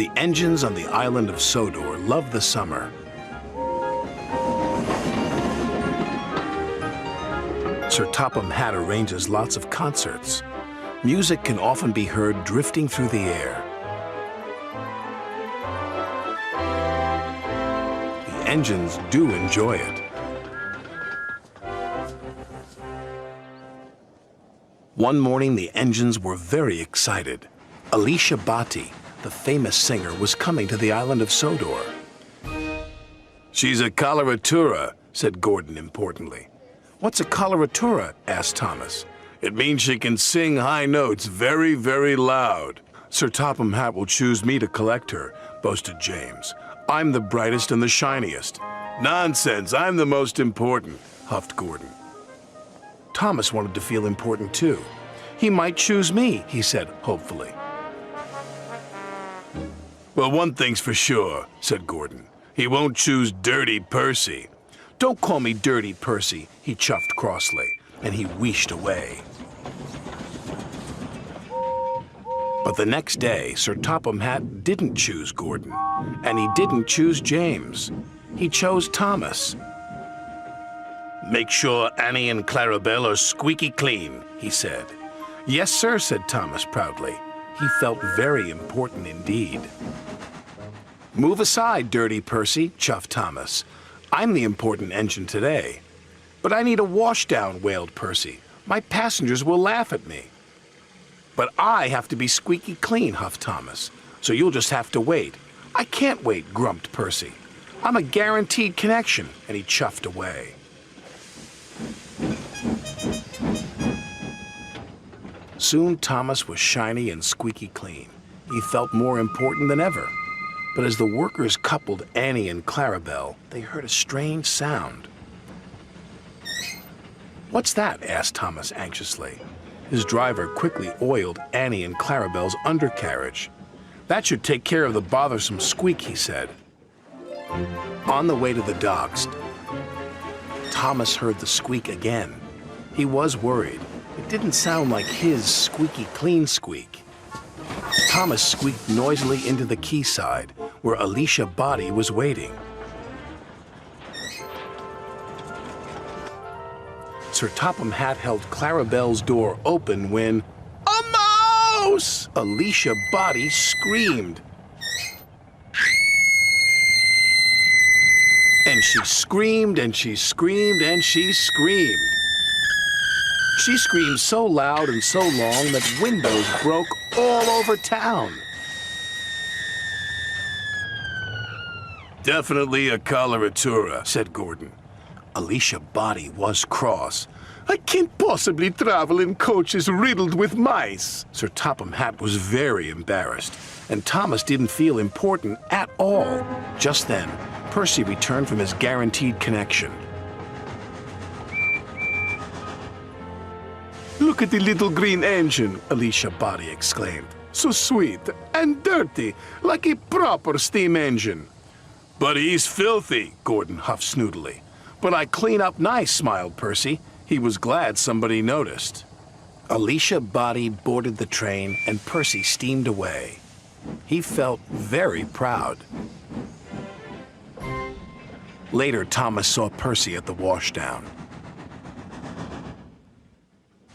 The engines on the island of Sodor love the summer. Sir Topham Hatt arranges lots of concerts. Music can often be heard drifting through the air. The engines do enjoy it. One morning, the engines were very excited. Alicia Bhatti, the famous singer, was coming to the island of Sodor. "She's a coloratura," said Gordon importantly. "What's a coloratura?" asked Thomas. "It means she can sing high notes very, very loud." "Sir Topham Hatt will choose me to collect her," boasted James. "I'm the brightest and the shiniest." "Nonsense, I'm the most important," huffed Gordon. Thomas wanted to feel important too. "He might choose me," he said hopefully. "Well, one thing's for sure," said Gordon. "He won't choose Dirty Percy." "Don't call me Dirty Percy," he chuffed crossly, and he wheeshed away. But the next day, Sir Topham Hatt didn't choose Gordon, and he didn't choose James. He chose Thomas. "Make sure Annie and Clarabelle are squeaky clean," he said. "Yes, sir," said Thomas proudly. He felt very important indeed. "Move aside, Dirty Percy," chuffed Thomas. "I'm the important engine today." "But I need a washdown," wailed Percy. "My passengers will laugh at me." "But I have to be squeaky clean," huffed Thomas. "So you'll just have to wait." "I can't wait," grumped Percy. "I'm a guaranteed connection," and he chuffed away. Soon Thomas was shiny and squeaky clean. He felt more important than ever. But as the workers coupled Annie and Clarabelle, they heard a strange sound. "What's that?" asked Thomas anxiously. His driver quickly oiled Annie and Clarabelle's undercarriage. "That should take care of the bothersome squeak," he said. On the way to the docks, Thomas heard the squeak again. He was worried. It didn't sound like his squeaky clean squeak. Thomas squeaked noisily into the quayside, where Alicia Bhatti was waiting. Sir Topham Hatt held Clarabelle's door open when, "A mouse!" Alicia Bhatti screamed. And she screamed, and she screamed, and she screamed. She screamed so loud and so long that windows broke all over town. "Definitely a coloratura," said Gordon. Alicia Bhatti was cross. "I can't possibly travel in coaches riddled with mice." Sir Topham Hatt was very embarrassed, and Thomas didn't feel important at all. Just then, Percy returned from his guaranteed connection. "Look at the little green engine," Alicia Bhatti exclaimed. "So sweet and dirty, like a proper steam engine." "But he's filthy," Gordon huffed snootily. "But I clean up nice," smiled Percy. He was glad somebody noticed. Alicia Bhatti boarded the train, and Percy steamed away. He felt very proud. Later, Thomas saw Percy at the washdown.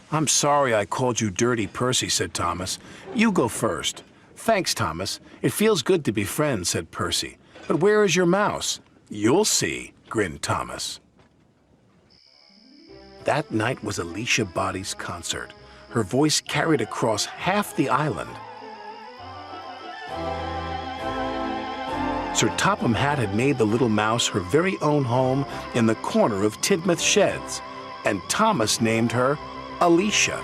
"I'm sorry I called you Dirty Percy," said Thomas. "You go first." "Thanks, Thomas. It feels good to be friends," said Percy. "But where is your mouse?" "You'll see," grinned Thomas. That night was Alicia Bhatti's concert. Her voice carried across half the island. Sir Topham Hatt had made the little mouse her very own home in the corner of Tidmouth Sheds, and Thomas named her Alicia.